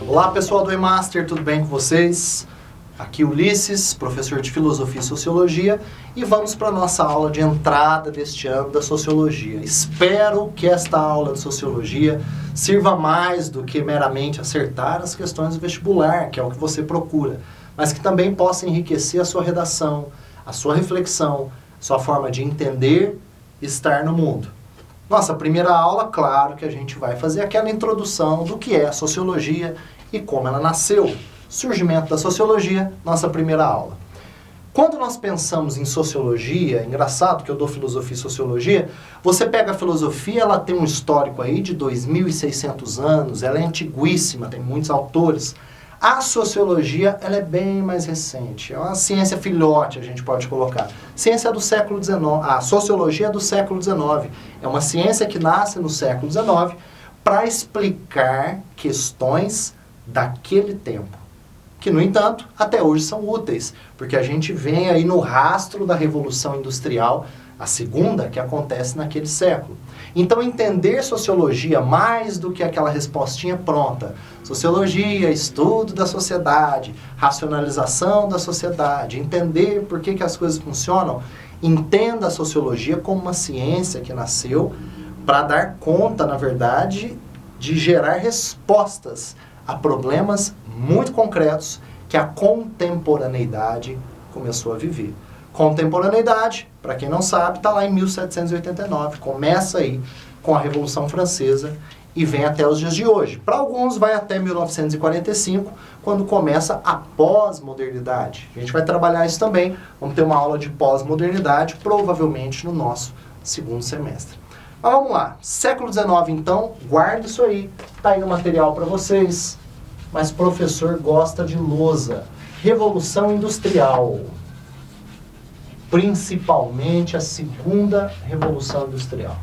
Olá pessoal do eMaster, tudo bem com vocês? Aqui Ulisses, professor de Filosofia e Sociologia, e vamos para a nossa aula de entrada deste ano da Sociologia. Espero que esta aula de Sociologia sirva mais do que meramente acertar as questões do vestibular, que é o que você procura, mas que também possa enriquecer a sua redação, a sua reflexão, a sua forma de entender e estar no mundo. Nossa primeira aula, claro que a gente vai fazer aquela introdução do que é a Sociologia e como ela nasceu. Surgimento da Sociologia, nossa primeira aula. Quando nós pensamos em Sociologia, engraçado que eu dou Filosofia e Sociologia, você pega a Filosofia, ela tem um histórico aí de 2.600 anos, ela é antiguíssima, tem muitos autores. A Sociologia, ela é bem mais recente, é uma ciência filhote, a gente pode colocar. Ciência do século XIX, a Sociologia é do século XIX, é uma ciência que nasce no século XIX para explicar questões daquele tempo, que, no entanto, até hoje são úteis, porque a gente vem aí no rastro da Revolução Industrial, a segunda, que acontece naquele século. Então, entender Sociologia mais do que aquela respostinha pronta. Sociologia, estudo da sociedade, racionalização da sociedade, entender por que as coisas funcionam. Entenda a Sociologia como uma ciência que nasceu para dar conta, na verdade, de gerar respostas a problemas muito concretos que a contemporaneidade começou a viver. Contemporaneidade, para quem não sabe, está lá em 1789, começa aí com a Revolução Francesa e vem até os dias de hoje. Para alguns vai até 1945, quando começa a pós-modernidade. A gente vai trabalhar isso também, vamos ter uma aula de pós-modernidade, provavelmente no nosso segundo semestre. Mas vamos lá, século XIX então, guarda isso aí, está aí no material para vocês, mas professor gosta de lousa. Revolução Industrial, principalmente a segunda Revolução Industrial.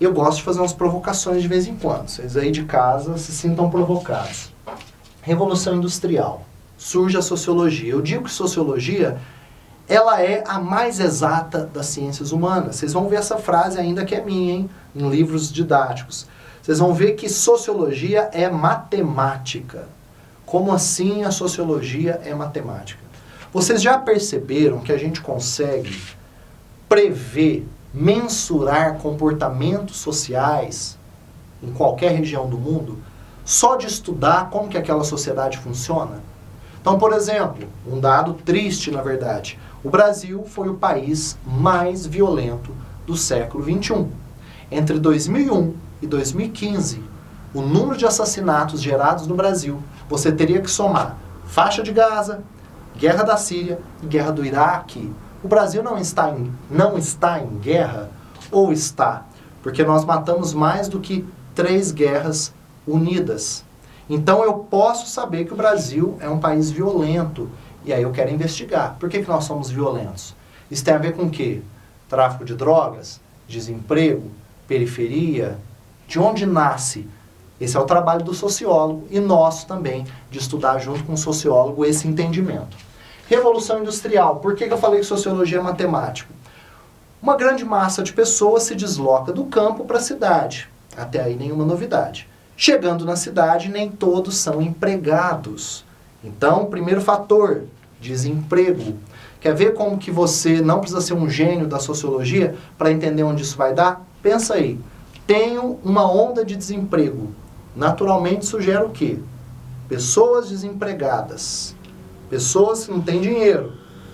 Eu gosto de fazer umas provocações de vez em quando, vocês aí de casa se sintam provocados. Revolução Industrial, surge a Sociologia. Eu digo que Sociologia, ela é a mais exata das ciências humanas. Vocês vão ver essa frase ainda que é minha, hein? Em livros didáticos. Vocês vão ver que Sociologia é matemática. Como assim a Sociologia é matemática? Vocês já perceberam que a gente consegue prever, mensurar comportamentos sociais em qualquer região do mundo só de estudar como que aquela sociedade funciona? Então, por exemplo, um dado triste, na verdade, o Brasil foi o país mais violento do século XXI. Entre 2001 e 2015, o número de assassinatos gerados no Brasil, você teria que somar faixa de Gaza, guerra da Síria e guerra do Iraque. O Brasil não está em guerra? Ou está? Porque nós matamos mais do que 3 guerras unidas. Então eu posso saber que o Brasil é um país violento. E aí eu quero investigar. Por que nós somos violentos? Isso tem a ver com o quê? Tráfico de drogas? Desemprego? Periferia? De onde nasce? Esse é o trabalho do sociólogo e nosso também, de estudar junto com o sociólogo esse entendimento. Revolução Industrial. Por que eu falei que Sociologia é matemática? Uma grande massa de pessoas se desloca do campo para a cidade. Até aí nenhuma novidade. Chegando na cidade, nem todos são empregados. Então, primeiro fator, desemprego. Quer ver como que você não precisa ser um gênio da sociologia para entender onde isso vai dar? Pensa aí. Tenho uma onda de desemprego. Naturalmente, isso gera o quê? Pessoas desempregadas. Pessoas que não têm dinheiro,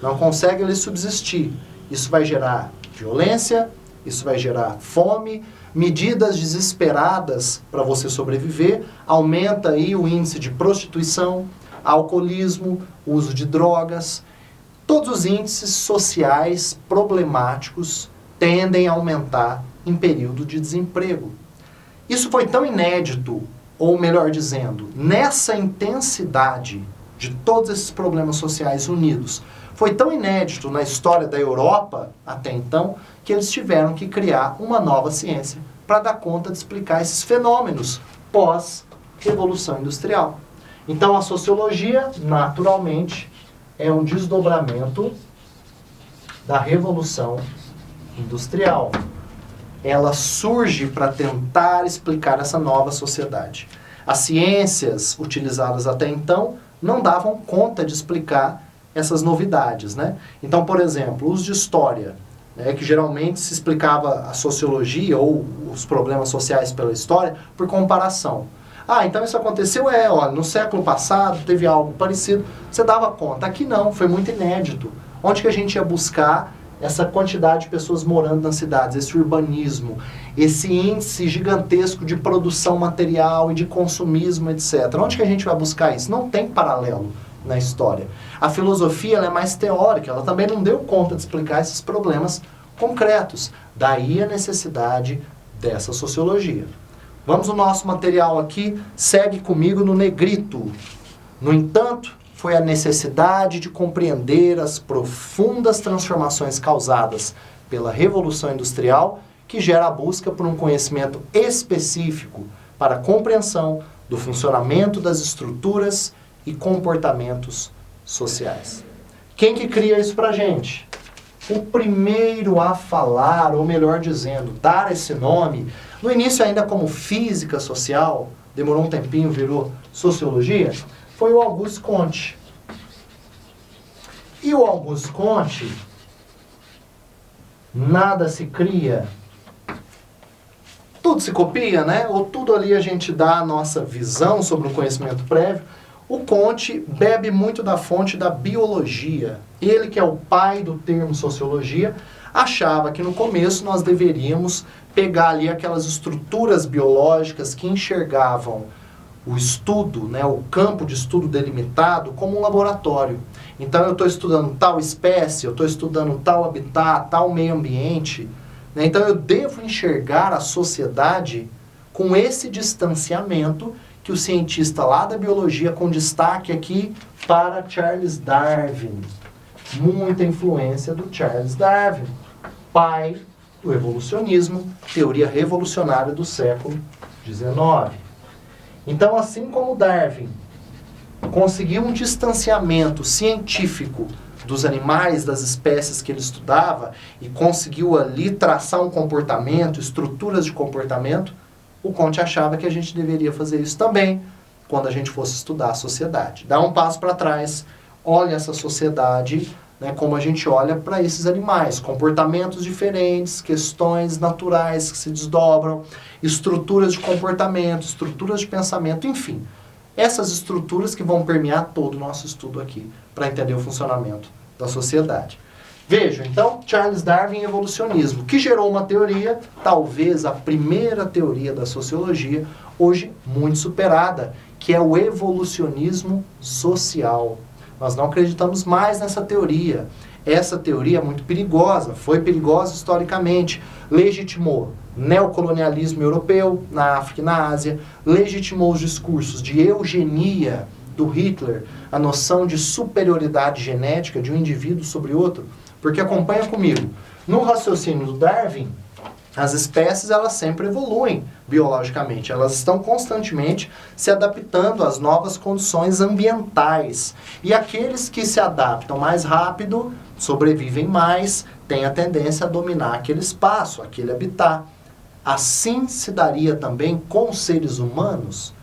não conseguem ali subsistir. Isso vai gerar violência, isso vai gerar fome, medidas desesperadas para você sobreviver, aumenta aí o índice de prostituição, alcoolismo, uso de drogas. Todos os índices sociais problemáticos tendem a aumentar em período de desemprego. Isso foi tão inédito, ou melhor dizendo, nessa intensidade de todos esses problemas sociais unidos, foi tão inédito na história da Europa, até então, que eles tiveram que criar uma nova ciência para dar conta de explicar esses fenômenos pós-Revolução Industrial. Então a Sociologia, naturalmente, é um desdobramento da Revolução Industrial. Ela surge para tentar explicar essa nova sociedade. As ciências utilizadas até então não davam conta de explicar essas novidades, né? Então, por exemplo, os de história, né, que geralmente se explicava a sociologia ou os problemas sociais pela história por comparação. Ah, então isso aconteceu, olha, no século passado teve algo parecido, você dava conta. Aqui não, foi muito inédito. Onde que a gente ia buscar essa quantidade de pessoas morando nas cidades, esse urbanismo, esse índice gigantesco de produção material e de consumismo, etc. Onde que a gente vai buscar isso? Não tem paralelo na história. A filosofia ela é mais teórica, ela também não deu conta de explicar esses problemas concretos. Daí a necessidade dessa sociologia. Vamos no nosso material aqui, segue comigo no negrito. No entanto, foi a necessidade de compreender as profundas transformações causadas pela Revolução Industrial que gera a busca por um conhecimento específico para a compreensão do funcionamento das estruturas e comportamentos sociais. Quem que cria isso pra gente? O primeiro a falar, ou melhor dizendo, dar esse nome, no início ainda como física social, demorou um tempinho, virou sociologia, foi o Auguste Comte. E o Auguste Comte, nada se cria, tudo se copia, né? Ou tudo ali a gente dá a nossa visão sobre um conhecimento prévio. O Comte bebe muito da fonte da biologia. Ele, que é o pai do termo sociologia, achava que no começo nós deveríamos pegar ali aquelas estruturas biológicas que enxergavam o estudo, né, o campo de estudo delimitado como um laboratório. Então eu estou estudando tal espécie, eu estou estudando tal habitat, tal meio ambiente, né? Então eu devo enxergar a sociedade com esse distanciamento que o cientista lá da biologia, com destaque aqui para Charles Darwin. Muita influência do Charles Darwin, pai do evolucionismo, teoria revolucionária do século XIX. Então, assim como Darwin conseguiu um distanciamento científico dos animais, das espécies que ele estudava, e conseguiu ali traçar um comportamento, estruturas de comportamento, o Comte achava que a gente deveria fazer isso também quando a gente fosse estudar a sociedade. Dá um passo para trás, olha essa sociedade, né, como a gente olha para esses animais, comportamentos diferentes, questões naturais que se desdobram, estruturas de comportamento, estruturas de pensamento, enfim. Essas estruturas que vão permear todo o nosso estudo aqui, para entender o funcionamento da sociedade. Vejam, então, Charles Darwin e evolucionismo, que gerou uma teoria, talvez a primeira teoria da sociologia, hoje muito superada, que é o evolucionismo social. Nós não acreditamos mais nessa teoria. Essa teoria é muito perigosa, foi perigosa historicamente, legitimou neocolonialismo europeu na África e na Ásia, legitimou os discursos de eugenia do Hitler, a noção de superioridade genética de um indivíduo sobre outro, porque acompanha comigo, no raciocínio do Darwin, as espécies elas sempre evoluem biologicamente, elas estão constantemente se adaptando às novas condições ambientais. E aqueles que se adaptam mais rápido, sobrevivem mais, têm a tendência a dominar aquele espaço, aquele habitat. Assim se daria também com os seres humanos?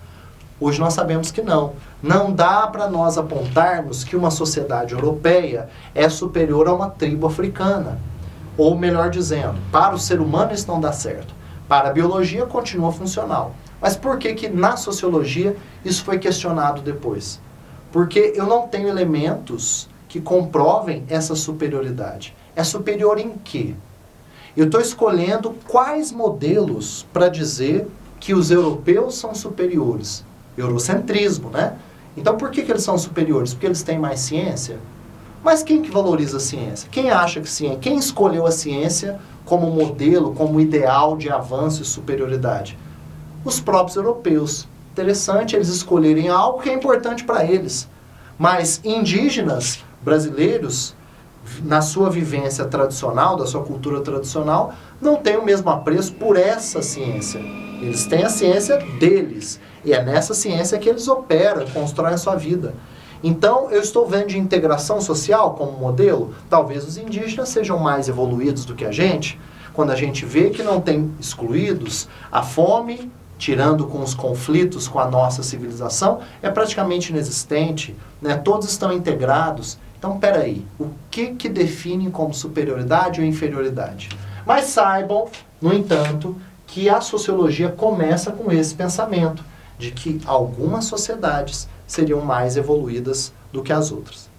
Hoje nós sabemos que não. Não dá para nós apontarmos que uma sociedade europeia é superior a uma tribo africana. Ou melhor dizendo, para o ser humano isso não dá certo. Para a biologia continua funcional. Mas por que que na sociologia isso foi questionado depois? Porque eu não tenho elementos que comprovem essa superioridade. É superior em quê? Eu estou escolhendo quais modelos para dizer que os europeus são superiores. Eurocentrismo, né? Então por que que eles são superiores? Porque eles têm mais ciência? Mas quem que valoriza a ciência? Quem acha que ciência? Quem escolheu a ciência como modelo, como ideal de avanço e superioridade? Os próprios europeus. Interessante eles escolherem algo que é importante para eles. Mas indígenas brasileiros, na sua vivência tradicional, da sua cultura tradicional, não têm o mesmo apreço por essa ciência. Eles têm a ciência deles. E é nessa ciência que eles operam, constroem a sua vida. Então, eu estou vendo de integração social como modelo. Talvez os indígenas sejam mais evoluídos do que a gente, quando a gente vê que não tem excluídos, a fome tirando com os conflitos com a nossa civilização, é praticamente inexistente, né? Todos estão integrados. Então, peraí, o que define como superioridade ou inferioridade? Mas saibam, no entanto, que a sociologia começa com esse pensamento de que algumas sociedades seriam mais evoluídas do que as outras.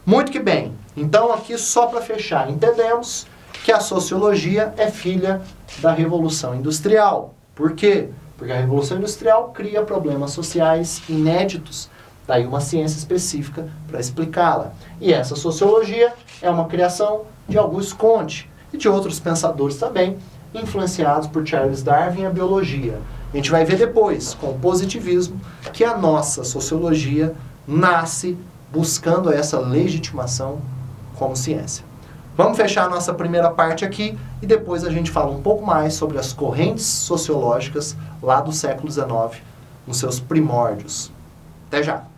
Muito que bem. Então, aqui só para fechar, entendemos que a sociologia é filha da Revolução Industrial. Por quê? Porque a Revolução Industrial cria problemas sociais inéditos, daí uma ciência específica para explicá-la. E essa sociologia é uma criação de Auguste Comte e de outros pensadores também, influenciados por Charles Darwin e a biologia. A gente vai ver depois, com o positivismo, que a nossa sociologia nasce buscando essa legitimação como ciência. Vamos fechar a nossa primeira parte aqui e depois a gente fala um pouco mais sobre as correntes sociológicas lá do século XIX, nos seus primórdios. Até já!